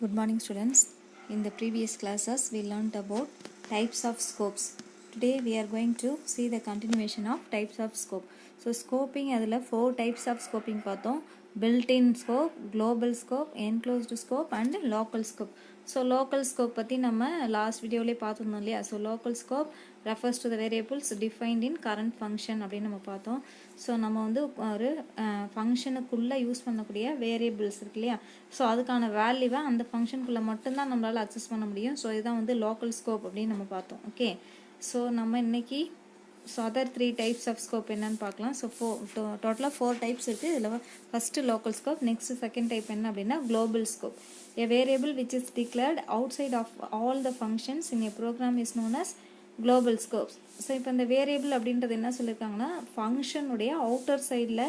Good morning students. In the previous classes we learnt about types of scopes. Today we are going to see the continuation of types of scope. So scoping adula 4 types of scoping பார்த்தோம். Built-in scope, global scope, enclosed scope and local scope. So local scope பத்தி நம்ம last videoலே பார்த்திருந்தோம் இல்லையா. So local scope refers to the variables defined in current function அப்படின்னு நம்ம பார்த்தோம். So நம்ம வந்து ஒரு ஃபங்க்ஷனுக்குள்ளே யூஸ் பண்ணக்கூடிய வேரியபிள்ஸ் இருக்கு இல்லையா. ஸோ அதுக்கான வேல்யூவை அந்த ஃபங்க்ஷனுக்குள்ளே மட்டும்தான் நம்மளால் அக்சஸ் பண்ண முடியும். ஸோ இதுதான் வந்து லோக்கல் ஸ்கோப் அப்படின்னு நம்ம பார்த்தோம். ஓகே, ஸோ நம்ம இன்னைக்கு அதர் 3 டைப்ஸ் ஆஃப் ஸ்கோப் என்னன்னு பார்க்கலாம். ஸோ டோட்டலாக 4 டைப்ஸ் இருக்குது. இதில் first local scope, next second type என்ன அப்படின்னா global scope. A variable which is declared outside of all the functions in a program is known as global scopes. So இப்போ இந்த variable அப்படின்றது என்ன சொல்லியிருக்காங்கன்னா ஃபங்க்ஷனுடைய அவுட்டர் சைடில்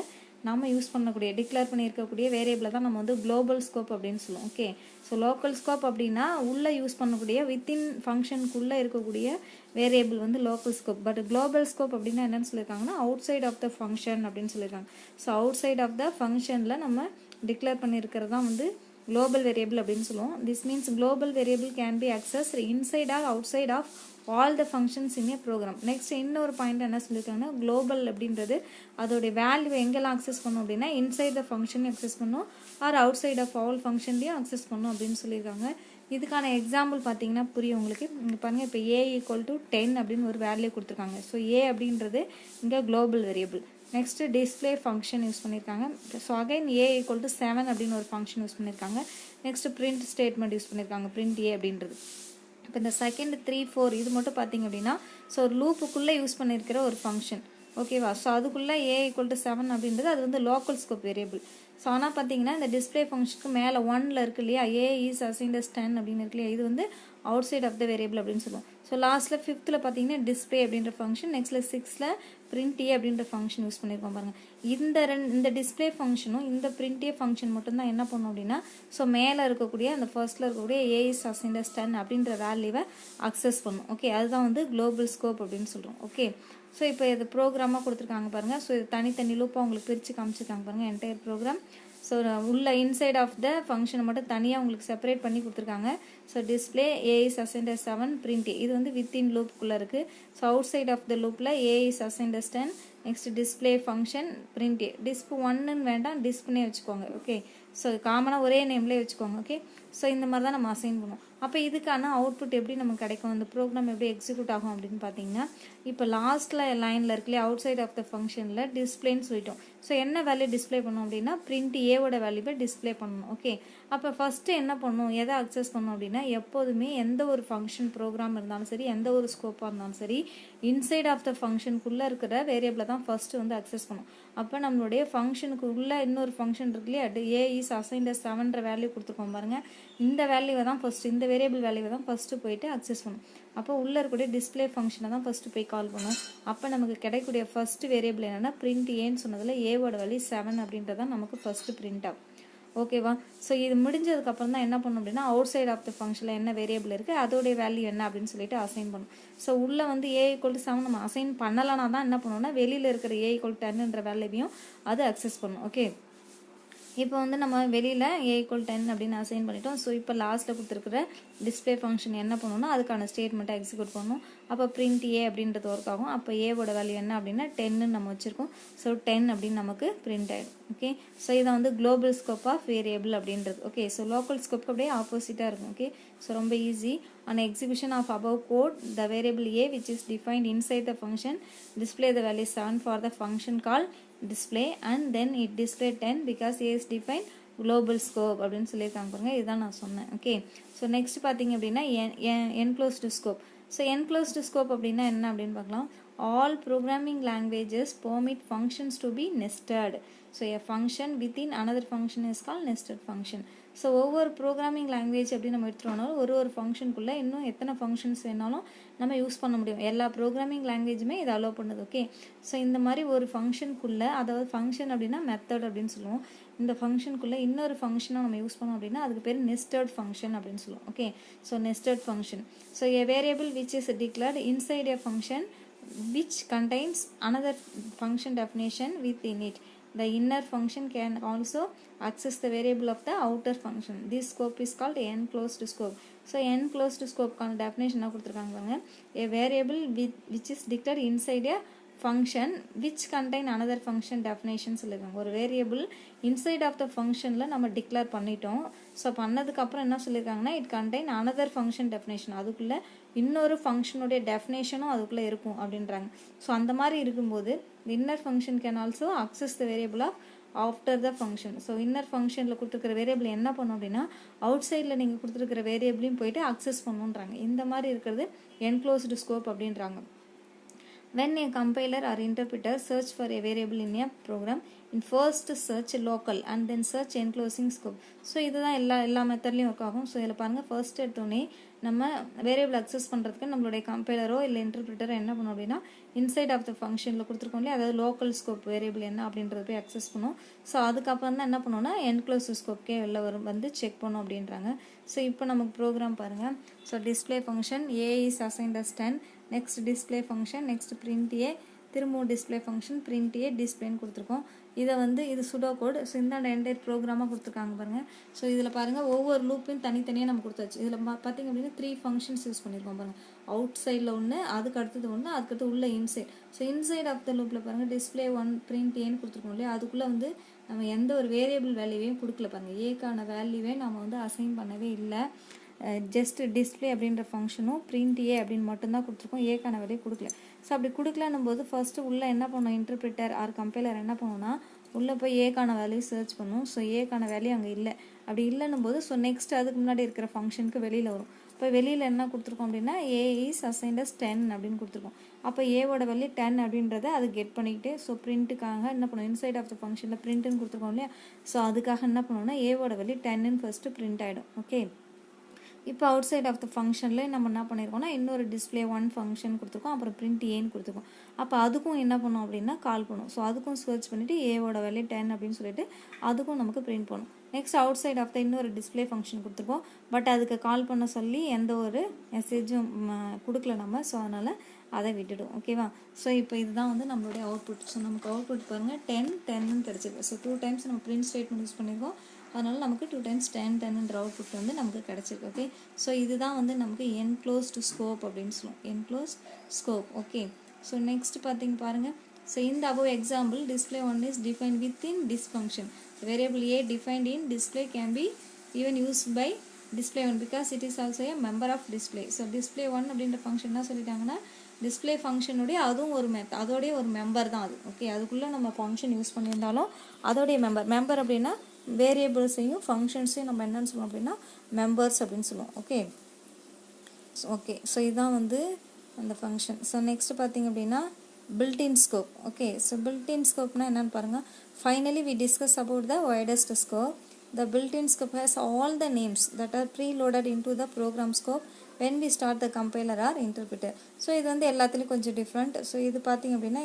நம்ம யூஸ் பண்ணக்கூடிய டிக்ளேர் பண்ணியிருக்கக்கூடிய வேரியபிளை தான் நம்ம வந்து குளோபல் ஸ்கோப் அப்படின்னு சொல்லுவோம். ஓகே, ஸோ லோக்கல் ஸ்கோப் அப்படின்னா உள்ளே யூஸ் பண்ணக்கூடிய வித்தின் ஃபங்க்ஷனுக்குள்ளே இருக்கக்கூடிய வேரியபிள் வந்து local scope. But global scope அப்படின்னா என்னன்னு சொல்லியிருக்காங்கன்னா outside of the function அப்படின்னு சொல்லியிருக்காங்க. So outside of the ஃபங்க்ஷனில் நம்ம டிக்ளேர் பண்ணியிருக்கிறது தான் வந்து global variable அப்படின்னு சொல்லுவோம். This means global variable can be accessed inside or outside of all the functions in a program. Next இன்னொரு பாயிண்ட் என்ன சொல்லியிருக்காங்கன்னா குளோபல் அப்படின்றது அதோடைய வேல்யூ எங்கெல்லாம் அக்சஸ் பண்ணும் அப்படின்னா இன்சைட் த ஃபங்க்ஷன் அக்சஸ் பண்ணும் or outside of all ஃபங்க்ஷன்லையும் அக்சஸ் பண்ணும் அப்படின்னு சொல்லியிருக்காங்க. இதுக்கான எக்ஸாம்பிள் பார்த்தீங்கன்னா புரியும் உங்களுக்கு. இங்கே பாருங்கள், இப்போ A = 10 அப்படின்னு ஒரு வேல்யூ கொடுத்துருக்காங்க. ஸோ A அப்படின்றது இங்கே global variable. Next display function use பண்ணியிருக்காங்க. ஸோ அகைன் A = 7 அப்படின்னு ஒரு ஃபங்க்ஷன் யூஸ் பண்ணியிருக்காங்க. நெக்ஸ்ட்டு பிரிண்ட் ஸ்டேட்மெண்ட் யூஸ் பண்ணியிருக்காங்க, பிரிண்ட் A அப்படின்றது. இப்போ இந்த செகண்ட் 3, 4 இது மட்டும் பார்த்தீங்க அப்படின்னா ஸோ ஒரு லூப்புக்குள்ளே யூஸ் பண்ணியிருக்கிற ஒரு ஃபங்க்ஷன். ஓகேவா. ஸோ அதுக்குள்ளே A = 7 அப்படின்றது அது வந்து லோக்கல் ஸ்கோப் வேரியபிள். ஸோ ஆனால் பார்த்தீங்கன்னா இந்த டிஸ்பிளே ஃபங்க்ஷனுக்கு மேலே 1ல் இருக்கு இல்லையா, A is assigned as 10 அப்படின்னு இருக்கு இல்லையா, இது வந்து outside of the variable அப்படின்னு சொல்லுவோம். ஸோ லாஸ்ட்டில் 5th பார்த்தீங்கன்னா டிஸ்பிளே அப்படின்ற ஃபங்க்ஷன், நெக்ஸ்ட்டில் 6th பிரிண்ட் ஏ அப்படின்ற ஃபங்க்ஷன் யூஸ் பண்ணியிருக்கோம் பாருங்கள். இந்த டிஸ்பிளே ஃபங்க்ஷனும் இந்த பிரிண்ட் ஏ ஃபங்க்ஷன் மட்டும்தான் என்ன பண்ணும் அப்படின்னா ஸோ மேலே இருக்கக்கூடிய அந்த ஃபர்ஸ்ட்டில் இருக்கக்கூடிய A is assigned as 10 அப்படின்ற வேல்யூவை அக்சஸ் பண்ணும். ஓகே, அதுதான் வந்து குளோபல் ஸ்கோப் அப்படின்னு சொல்கிறோம். ஓகே, ஸோ இப்போ இது ப்ரோக்ராமாக கொடுத்துருக்காங்க பாருங்கள். ஸோ இது தனித்தனி லூப்பாக உங்களுக்கு பிரித்து காமிச்சிருக்காங்க பாருங்கள் என்டையர் ப்ரோக்ராம். ஸோ உள்ள இன்சைட் ஆஃப் த ஃபங்க்ஷனை மட்டும் தனியாக உங்களுக்கு செப்பரேட் பண்ணி கொடுத்துருக்காங்க. So display A is assigned as 7 print A இது வந்து வித்தின் லூப்புக்குள்ளே இருக்குது. So outside of the லூப்பில் A is assigned as 10. Next display function print A. Disp 1ன்னு வேண்டாம், டிஸ்ப்னே வச்சுக்கோங்க. ஓகே, ஸோ காமனாக ஒரே நேம்லேயே வச்சுக்கோங்க. ஓகே, ஸோ இந்த மாதிரி தான் நம்ம அசைன் பண்ணுவோம். அப்போ இதுக்கான அவுட்புட் எப்படி நமக்கு கிடைக்கும், இந்த ப்ரோக்ராம் எப்படி எக்ஸிக்யூட் ஆகும் அப்படின்னு பார்த்தீங்கன்னா இப்போ லாஸ்ட்டில் லைனில் இருக்குல்லையே அவுட் சைட் ஆஃப் த ஃபங்க்ஷனில் டிஸ்பிளேன்னு சொல்லிட்டோம். ஸோ என்ன வேல்யூ டிஸ்பிளே பண்ணோம் அப்படின்னா பிரிண்ட் ஏவோட வேல்யூவை டிஸ்பிளே பண்ணணும். ஓகே, அப்போ ஃபஸ்ட்டு என்ன பண்ணணும், எதை அக்சஸ் பண்ணணும் அப்படின்னா எப்போதுமே எந்த ஒரு ஃபங்க்ஷன் ப்ரோக்ராம் இருந்தாலும் சரி, எந்த ஒரு ஸ்கோப்பாக இருந்தாலும் சரி, இன்சைட் ஆஃப் த ஃபங்க்ஷனுக்குள்ளே இருக்கிற வேரியபிளை தான் ஃபஸ்ட்டு வந்து அக்சஸ் பண்ணும். அப்போ நம்மளுடைய ஃபங்க்ஷனுக்கு உள்ள இன்னொரு ஃபங்க்ஷன் இருக்கு இல்லையா, A is assigned as 7 value கொடுத்துருக்கோம் பாருங்கள். இந்த வேல்யூவை தான் ஃபஸ்ட்டு, இந்த வேரியபிள் வேல்யூவை தான் ஃபஸ்ட்டு போயிட்டு அக்சஸ் பண்ணும். அப்போ உள்ளே இருக்கக்கூடிய டிஸ்பிளே ஃபங்க்ஷனை தான் ஃபஸ்ட்டு போய் கால் பண்ணும். அப்போ நமக்கு கிடைக்கக்கூடிய ஃபஸ்ட்டு வேரியபிள் என்னென்னா பிரிண்ட் ஏன்னு சொன்னதில் ஏவோட வேல்யூ 7 அப்படின்றதான் நமக்கு ஃபஸ்ட்டு பிரிண்ட் ஆகும். ஓகேவா. ஸோ இது முடிஞ்சதுக்கப்புறம் தான் என்ன பண்ணணும் அப்படின்னா அவுட் சைட் ஆஃப் த ஃபங்க்ஷனில் என்ன வேரியபிள் இருக்குது அதோடைய வேல்யூ என்ன அப்படின்னு சொல்லிட்டு அசைன் பண்ணும். ஸோ உள்ளே வந்து A = 7 நம்ம அசைன் பண்ணலான்னா தான் என்ன பண்ணுவோம்னா வெளியில் இருக்கிற A = 10ன்ற வேல்யூவையும் அது அக்சஸ் பண்ணும். ஓகே, இப்போ வந்து நம்ம வெளியில் A = 10 அப்படின்னு அசைன் பண்ணிட்டோம். ஸோ இப்போ லாஸ்ட்டில் கொடுத்துருக்குற டிஸ்பிளே ஃபங்க்ஷன் என்ன பண்ணணும்னா அதுக்கான ஸ்டேட்மெண்ட்டை எக்ஸிக்யூட் பண்ணணும். அப்போ பிரிண்ட் A அப்படின்றது ஒர்க் ஆகும். அப்போ ஏவோட வேல்யூ என்ன அப்படின்னா 10ன்னு நம்ம வச்சுருக்கோம். ஸோ 10 அப்படின்னு நமக்கு பிரிண்ட் ஆகிடும். ஓகே, ஸோ இதை வந்து குளோபல் ஸ்கோப் ஆஃப் வேரியபிள் அப்படின்றது. ஓகே, ஸோ லோக்கல் ஸ்கோப் அப்படியே ஆப்போசிட்டாக இருக்கும். ஓகே, ஸோ ரொம்ப easy. On execution of above code the variable A which is defined inside the function display the value 7 for the function called display and then it display 10 because A is defined global scope அப்படின்னு சொல்லியிருக்காங்க பாருங்க. இதுதான் நான் சொன்னேன். Okay, so next பார்த்தீங்க அப்படின்னா enclosed scope. So enclosed scope அப்படின்னா என்ன அப்படின்னு பார்க்கலாம். All programming languages permit functions to be nested. So a function within another function is called nested function. So ஒவ்வொரு ப்ரோக்ராமிங் லாங்குவேஜ் எப்படி நம்ம எடுத்துகிட்டோம்னாலும் ஒரு ஃபங்க்ஷனுக்குள்ளே இன்னும் எத்தனை ஃபங்க்ஷன்ஸ் வேணாலும் நம்ம யூஸ் பண்ண முடியும். எல்லா ப்ரோக்ராமிங் லாங்குவேஜுமே இதை அலோவ் பண்ணுது. ஓகே, ஸோ இந்த மாதிரி ஒரு ஃபங்க்ஷனுக்குள்ளே, அதாவது ஃபங்க்ஷன் அப்படின்னா மெத்தட் அப்படின்னு சொல்லுவோம். இந்த ஃபங்க்ஷனுக்குள்ளே இன்னொரு ஃபங்க்ஷனாக நம்ம யூஸ் பண்ணோம் அப்படின்னா அதுக்கு பேர் நெஸ்டட் ஃபங்க்ஷன் அப்படின்னு சொல்லுவோம். Okay, so nested function. So a variable which is declared inside a function which contains another function definition within it The inner function can also access the variable of the outer function. This scope is called enclosed scope. So enclosed scope கான definition என்ன கொடுத்திருக்காங்க பாருங்க. A variable which is declared inside a function which contain another function definition சொல்லிருக்காங்க. ஒரு variable inside of the functionல நம்ம declare பண்ணிட்டோம். So பண்ணதுக்கு அப்புறம் என்ன சொல்லியிருக்காங்கன்னா it contain another function definition. அதுக்குள்ள இன்னொரு ஃபங்க்ஷனுடைய டெஃபினேஷனும் அதுக்குள்ளே இருக்கும் அப்படின்றாங்க. ஸோ அந்த மாதிரி இருக்கும்போது inner function can also access the variable of after the function. So inner ஃபங்க்ஷனில் கொடுத்துருக்கிற வேரியபிள் என்ன பண்ணும் அப்படின்னா அவுட் சைடில் நீங்கள் கொடுத்துருக்கிற வேரியபிளையும் போயிட்டு அக்சஸ் பண்ணுன்றாங்க. இந்த மாதிரி இருக்கிறது என்க்ளோஸ்டு ஸ்கோப் அப்படின்றாங்க. When a compiler or interpreter search for a variable in a program, in first search local and then search enclosing scope. So இதுதான் எல்லா மெத்தட்லையும் ஒர்க் ஆகும். ஸோ இதில் பாருங்கள் ஃபர்ஸ்ட் எடுத்தோடனே நம்ம வேரியபிள் அக்சஸ் பண்ணுறதுக்கு நம்மளுடைய கம்பைலரோ இல்லை இன்டர்பிரிட்டரோ என்ன பண்ணும் அப்படின்னா இன்சைட் ஆஃப் த ஃபங்க்ஷனில் கொடுத்துருக்கோம் இல்லையா, அதாவது லோக்கல் ஸ்கோப் வேரியபிள் என்ன அப்படின்றத போய் அக்சஸ் பண்ணும். ஸோ அதுக்கப்புறம் தான் என்ன பண்ணோம்னா என்க்ளோஸ் ஸ்கோப்கே வெளில வந்து செக் பண்ணும் அப்படின்றாங்க. ஸோ இப்போ நமக்கு ப்ரோக்ராம் பாருங்கள். So display function A is assigned as 10, next display function, next print A, திரும்பவும் டிஸ்பிளே ஃபங்க்ஷன் print A டிஸ்பிளேன்னு கொடுத்துருக்கோம். இதை வந்து இது சுடோ கோட். ஸோ இந்த என்டையர் ப்ரோக்ராமாக கொடுத்துருக்காங்க பாருங்கள். ஸோ இதில் பாருங்கள் ஒவ்வொரு லூப்பையும் தனித்தனியாக நம்ம கொடுத்தாச்சு. இதில் பார்த்திங்க அப்படின்னா 3 ஃபங்க்ஷன்ஸ் யூஸ் பண்ணியிருக்கோம் பாருங்கள். அவுட் சைடில் ஒன்று, அதுக்கு அடுத்தது ஒன்று, அதுக்கடுத்து உள்ள inside. So inside of the லூப்பில் பாருங்கள் டிஸ்பிளே 1 print Aன்னு கொடுத்துருக்கோம் இல்லையா, அதுக்குள்ளே வந்து நம்ம எந்த ஒரு வேரியபிள் வேல்யூவையும் கொடுக்கல பாருங்கள். ஏக்கான வேல்யூவே நம்ம வந்து அசைன் பண்ணவே இல்லை. ஜஸ்ட் டிஸ்பிளே அப்படின்ற ஃபங்க்ஷனும் print A அப்படின்னு மட்டும்தான் கொடுத்துருக்கோம், ஏக்கான வேல்யூ கொடுக்கல. ஸோ அப்படி கொடுக்கலன்னும் போது ஃபஸ்ட்டு உள்ளே என்ன பண்ணோம் இன்டர்பிரிட்டர் ஆர் கம்பைலர் என்ன பண்ணுவோம்னா உள்ளே போய் ஏக்கான வேல்யூ சர்ச் பண்ணும். ஸோ ஏக்கான வேல்யூ அங்கே இல்லை. அப்படி இல்லைன்னும் போது ஸோ நெக்ஸ்ட் அதுக்கு முன்னாடி இருக்கிற ஃபங்க்ஷனுக்கு வெளியில் வரும். இப்போ வெளியில் என்ன கொடுத்துருக்கோம் அப்படின்னா A is assigned as 10 அப்படின்னு கொடுத்துருக்கோம். அப்போ ஏவோட வேல்யூ 10 அப்படின்றத அது கெட் பண்ணிக்கிட்டு ஸோ பிரிண்ட்டுக்காக என்ன பண்ணுவோம் இன்சைட் ஆஃப் த ஃபங்க்ஷனில் பிரிண்ட்டுன்னு கொடுத்துருக்கோம் இல்லையா, ஸோ அதுக்காக என்ன பண்ணுவோம்னா ஏவோட வேல்யூ 10ன்னு ஃபஸ்ட்டு பிரிண்ட் ஆகிடும். ஓகே, இப்போ அவுட் சைட் ஆஃப் த ஃபங்க்ஷனில் நம்ம என்ன பண்ணியிருக்கோம்னா இன்னொரு டிஸ்பிளே 1 ஃபங்க்ஷன் கொடுத்துருக்கோம், அப்புறம் print Aன்னு கொடுத்துருக்கோம். அப்போ அதுக்கும் என்ன பண்ணும் அப்படின்னா கால் பண்ணும். ஸோ அதுக்கும் சர்ச் பண்ணிவிட்டு ஏவோட வேல்யூ 10 அப்படின்னு சொல்லிட்டு அதுக்கும் நமக்கு பிரிண்ட் பண்ணும். Next outside of the இன்னொரு டிஸ்பிளே ஃபங்க்ஷன் கொடுத்துருக்கோம். பட் அதுக்கு கால் பண்ண சொல்லி எந்த ஒரு மெசேஜும் கொடுக்கல நம்ம. ஸோ அதனால் அதை விட்டுடும். ஓகேவா, ஸோ இப்போ இதுதான் வந்து நம்மளுடைய அவுட்புட். ஸோ நமக்கு அவுட்புட் பாருங்கள் 10 கிடச்சிருக்கு. ஸோ 2 டைம்ஸ் நம்ம பிரிண்ட் ஸ்டேட்மெண்ட் யூஸ் பண்ணியிருக்கோம். அதனால் நமக்கு 2 times 10ன்ற அவுட்புட் வந்து நமக்கு கிடச்சிருக்கு. ஓகே, ஸோ இதுதான் வந்து நமக்கு என்க்ளோஸ்டு ஸ்கோப் அப்படின்னு சொல்லுவோம், enclosed scope. Okay, so next பாருங்கள். ஸோ இந்த above example display 1 is defined within this function. Variable A defined in display can be even used by display 1 because it is also a member of display. So display 1 அப்படின்ற function என்ன சொல்லிட்டாங்கன்னா display ஃபங்க்ஷனுடைய அதுவும் ஒரு அதோடைய ஒரு member தான் அது. Okay, அதுக்குள்ளே நம்ம ஃபங்க்ஷன் யூஸ் பண்ணியிருந்தாலும் அதோடைய மெம்பர் அப்படின்னா வேரியபிள்ஸையும் ஃபங்க்ஷன்ஸையும் நம்ம என்னன்னு சொல்லுவோம் அப்படின்னா மெம்பர்ஸ் அப்படின்னு சொல்லுவோம். ஓகே, ஸோ இதுதான் வந்து அந்த ஃபங்க்ஷன். ஸோ நெக்ஸ்ட் பார்த்திங்க அப்படின்னா built-in scope. Okay, so built-in scopeனா என்னன்னு பாருங்கள். Finally we discuss about the widest scope. The built-in scope has all the names that are preloaded into the program scope when we start the compiler or interpreter. So இது வந்து எல்லாத்துலேயும் கொஞ்சம் different. So இது பார்த்திங்க அப்படின்னா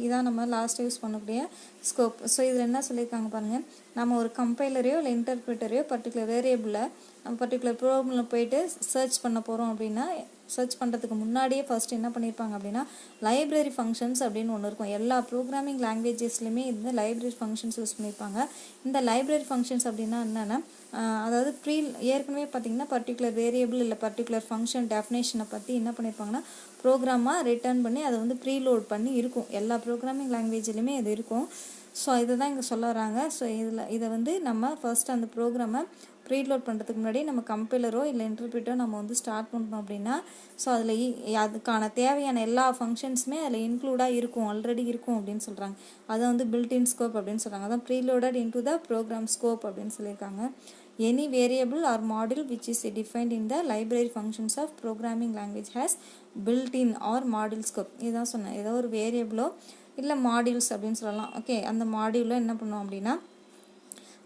இதான் நம்ம last use பண்ணக்கூடிய ஸ்கோப். ஸோ இதில் என்ன சொல்லியிருக்காங்க பாருங்கள், நம்ம ஒரு கம்பைலரையோ இல்லை இன்டர்பிரிட்டரையோ பர்டிகுலர் வேரியபிளில் நம்ம பர்டிகுலர் ப்ரோக்ராமில் போயிட்டு சர்ச் பண்ண போகிறோம் அப்படின்னா சர்ச் பண்ணுறதுக்கு முன்னாடியே ஃபஸ்ட்டு என்ன பண்ணியிருப்பாங்க அப்படின்னா லைப்ரரி ஃபங்க்ஷன்ஸ் அப்படின்னு ஒன்று இருக்கும். எல்லா ப்ரோக்ராமிங் லாங்குவேஜஸ்லையுமே இந்த லைப்ரரி ஃபங்க்ஷன்ஸ் யூஸ் பண்ணியிருப்பாங்க. இந்த லைப்ரரி ஃபங்க்ஷன்ஸ் அப்படின்னா என்னென்னா அதாவது ஏற்கனவே பார்த்திங்கன்னா பர்டிகுலர் வேரியபிள் இல்லை பர்டிகுலர் ஃபங்க்ஷன் டெஃபினேஷனை பற்றி என்ன பண்ணியிருப்பாங்கன்னா ப்ரோக்ராமாக ரிட்டர்ன் பண்ணி அதை வந்து ப்ரீலோட் பண்ணி இருக்கும். எல்லா ப்ரோக்ராமிங் லாங்குவேஜ்லையுமே இது இருக்கும். ஸோ இதை தான் இங்கே சொல்ல வராங்க. ஸோ இதை வந்து நம்ம ஃபர்ஸ்ட் அந்த ப்ரோக்ராமை ப்ரீலோட் பண்ணுறதுக்கு முன்னாடி நம்ம கம்பைலரோ இல்லை இன்டர்பிரிட்டரோ நம்ம வந்து ஸ்டார்ட் பண்ணணும் அப்படின்னா ஸோ அதில் அதுக்கான தேவையான எல்லா ஃபங்க்ஷன்ஸுமே அதில் இன்க்ளூடாக இருக்கும், ஆல்ரெடி இருக்கும் அப்படின்னு சொல்கிறாங்க. அதை வந்து built-in scope அப்படின்னு சொல்கிறாங்க. அதான் preloaded into the program scope அப்படின்னு சொல்லியிருக்காங்க. Any variable or module which is defined in the library functions of programming language has built-in or module scope. இதுதான் சொன்னேன், ஏதோ ஒரு வேரியபிளோ இல்லை மாடியூல்ஸ் அப்படின்னு சொல்லலாம். ஓகே, அந்த மாடியூலில் என்ன பண்ணுவோம் அப்படின்னா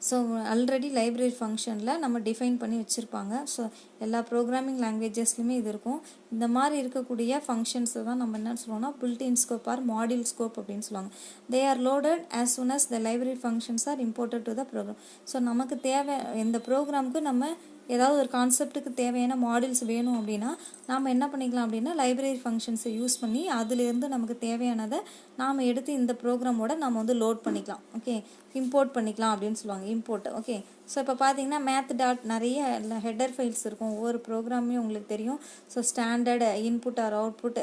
ஸோ ஆல்ரெடி லைப்ரரி ஃபங்க்ஷனில் நம்ம டிஃபைன் பண்ணி வச்சுருப்பாங்க. ஸோ எல்லா ப்ரோக்ராமிங் லாங்குவேஜஸ்லையுமே இது இருக்கும். இந்த மாதிரி இருக்கக்கூடிய ஃபங்க்ஷன்ஸை தான் நம்ம என்ன சொல்லுவோம்னா built-in scope or module scope அப்படின்னு சொல்லுவாங்க. They are loaded as soon as the library functions are imported to the program. So நமக்கு தேவை இந்த ப்ரோக்ராமுக்கு நம்ம ஏதாவது ஒரு கான்செப்ட்டுக்கு தேவையான மாடியூல்ஸ் வேணும் அப்படின்னா நாம் என்ன பண்ணிக்கலாம் அப்படின்னா லைப்ரரி ஃபங்க்ஷன்ஸை யூஸ் பண்ணி அதிலிருந்து நமக்கு தேவையானதை நாம் எடுத்து இந்த ப்ரோக்ராமோட நம்ம வந்து லோட் பண்ணிக்கலாம். ஓகே, இம்போர்ட் பண்ணிக்கலாம் அப்படின்னு சொல்லுவாங்க, இம்போர்ட். ஓகே, ஸோ இப்போ பார்த்தீங்கன்னா மேத் டாட் நிறைய ஹெட்டர் ஃபைல்ஸ் இருக்கும். ஒவ்வொரு ப்ரோக்ராமே உங்களுக்கு தெரியும். So standard input or output,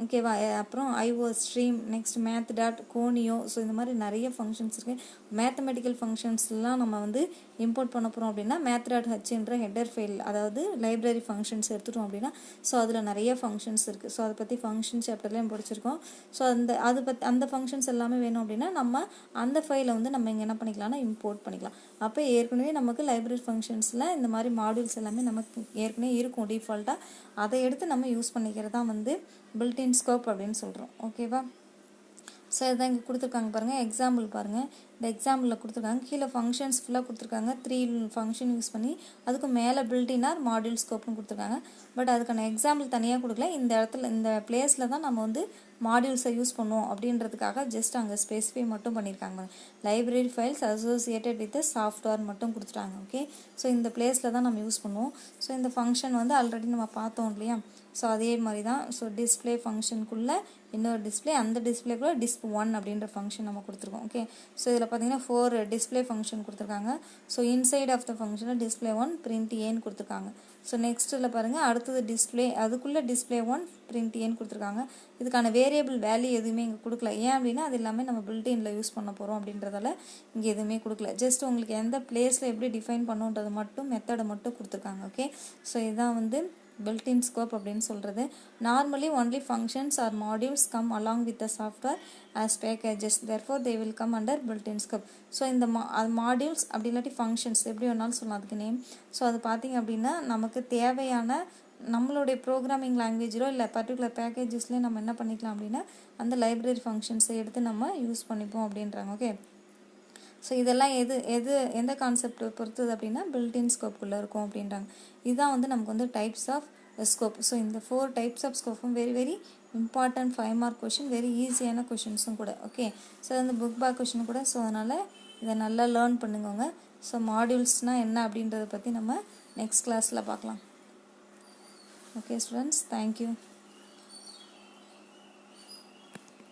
ஓகேவா, அப்புறம் IO stream, next math dot conio. So இந்த மாதிரி நிறைய ஃபங்க்ஷன்ஸ் இருக்குது. மேத்தமெட்டிக்கல் ஃபங்க்ஷன்ஸ்லாம் நம்ம வந்து இம்போர்ட் பண்ண போகிறோம் அப்படின்னா மேத் டாட் ஹெச்ன்ற ஹெட்டர் ஃபைல், அதாவது லைப்ரரி ஃபங்க்ஷன்ஸ் எடுத்துட்டோம் அப்படின்னா ஸோ அதில் நிறைய ஃபங்க்ஷன்ஸ் இருக்குது. ஸோ அதை பற்றி ஃபங்க்ஷன் சாப்டர்லேயும் படிச்சிருக்கோம். ஸோ அந்த ஃபங்க்ஷன்ஸ் எல்லாமே வேணும் அப்படின்னா நம்ம அந்த ஃபைலை வந்து நம்ம இங்கே என்ன பண்ணிக்கலாம்னா இம்போர்ட் பண்ணிக்கலாம். அப்போ ஏற்கனவே நமக்கு லைப்ரரி ஃபங்க்ஷன்ஸில் இந்த மாதிரி மாடியூல்ஸ் எல்லாமே நமக்கு ஏற்கனவே இருக்கும் டிஃபால்ட்டாக. அதை எடுத்து நம்ம யூஸ் பண்ணிக்கிறது தான் வந்து built-in scope அப்படின்னு சொல்கிறோம். ஓகேவா, ஸோ இதான் இங்கே கொடுத்துருக்காங்க பாருங்கள். எக்ஸாம்பிள் பாருங்கள். இந்த எக்ஸாம்பிளில் கொடுத்துருக்காங்க, கீழே ஃபங்க்ஷன்ஸ் ஃபுல்லாக கொடுத்துருக்காங்க. 3 ஃபங்க்ஷன் யூஸ் பண்ணி அதுக்கு மேலே built-in ஆர் மாடியூல் ஸ்கோப்னு கொடுத்துருக்காங்க. பட் அதுக்கான எக்ஸாம்பிள் தனியாக கொடுக்கல. இந்த இடத்துல இந்த பிளேஸில் தான் நம்ம வந்து மாடியூல்ஸை யூஸ் பண்ணுவோம் அப்படின்றதுக்காக ஜஸ்ட் அங்கே ஸ்பெசிஃபை மட்டும் பண்ணியிருக்காங்க. Library files associated with software மட்டும் கொடுத்துட்டாங்க. ஓகே, ஸோ இந்த பிளேஸில் தான் நம்ம யூஸ் பண்ணுவோம். ஸோ இந்த ஃபங்க்ஷன் வந்து ஆல்ரெடி நம்ம பார்த்தோம் இல்லையா. ஸோ அதே மாதிரி தான். ஸோ டிஸ்பிளே ஃபங்க்ஷனுக்குள்ளே இன்னொரு டிஸ்பிளே, அந்த டிஸ்பிளேக்குள்ளே disp1 அப்படின்ற ஃபங்க்ஷன் நம்ம கொடுத்துருக்கோம். ஓகே, ஸோ இதில் பார்த்தீங்கன்னா 4 டிஸ்பிளே ஃபங்க்ஷன் கொடுத்துருக்காங்க. ஸோ இன்சைட் ஆஃப் த ஃபங்க்ஷனில் display1 print ஏன்னு கொடுத்துருக்காங்க. ஸோ நெக்ஸ்ட்டில் பாருங்கள், அடுத்தது டிஸ்பிளே, அதுக்குள்ளே display1 print ஏன்னு கொடுத்துருக்காங்க. இதுக்கான வேரியபிள் வேல்யூ எதுவுமே இங்கே கொடுக்கல. ஏன் அப்படின்னா அது எல்லாமே நம்ம built-inல யூஸ் பண்ண போகிறோம் அப்படின்றதால இங்கே எதுவுமே கொடுக்கல. ஜஸ்ட் உங்களுக்கு எந்த பிளேஸில் எப்படி டிஃபைன் பண்ணுன்றது மட்டும் மெத்தடை மட்டும் கொடுத்துருக்காங்க. ஓகே, ஸோ இதுதான் வந்து built-in scope அப்படின்னு சொல்கிறது. Normally only functions R modules come along with the software as packages, therefore they will come under built-in scope. So இந்த மாடியூல்ஸ் அப்படி இல்லாட்டி ஃபங்க்ஷன்ஸ் எப்படி வேணாலும் சொல்லலாம் அதுக்கு நேம். ஸோ அது பார்த்திங்க அப்படின்னா நமக்கு தேவையான நம்மளுடைய ப்ரோக்ராமிங் லாங்குவேஜிலோ இல்லை பர்டிகுலர் பேக்கேஜஸ்லேயே நம்ம என்ன பண்ணிக்கலாம் அப்படின்னா அந்த லைப்ரரி ஃபங்க்ஷன்ஸை எடுத்து நம்ம யூஸ் பண்ணிப்போம் அப்படின்றாங்க. ஓகே, ஸோ இதெல்லாம் எந்த கான்செப்ட் பொறுத்தது அப்படின்னா built-in ஸ்கோப்புக்குள்ளே இருக்கும் அப்படின்றாங்க. இதுதான் வந்து நமக்கு வந்து டைப்ஸ் ஆஃப் ஸ்கோப். ஸோ இந்த 4 டைப்ஸ் ஆஃப் ஸ்கோப்பும் very very important 5 mark question, very ஈஸியான கொஷின்ஸும் கூட. ஓகே, ஸோ அந்த புக் பேக் கொஷின் கூட. ஸோ அதனால் இதை நல்லா லேர்ன் பண்ணுங்க. ஸோ மாடியூல்ஸ்னால் என்ன அப்படின்றத பற்றி நம்ம நெக்ஸ்ட் கிளாஸில் பார்க்கலாம். Okay students, thank you.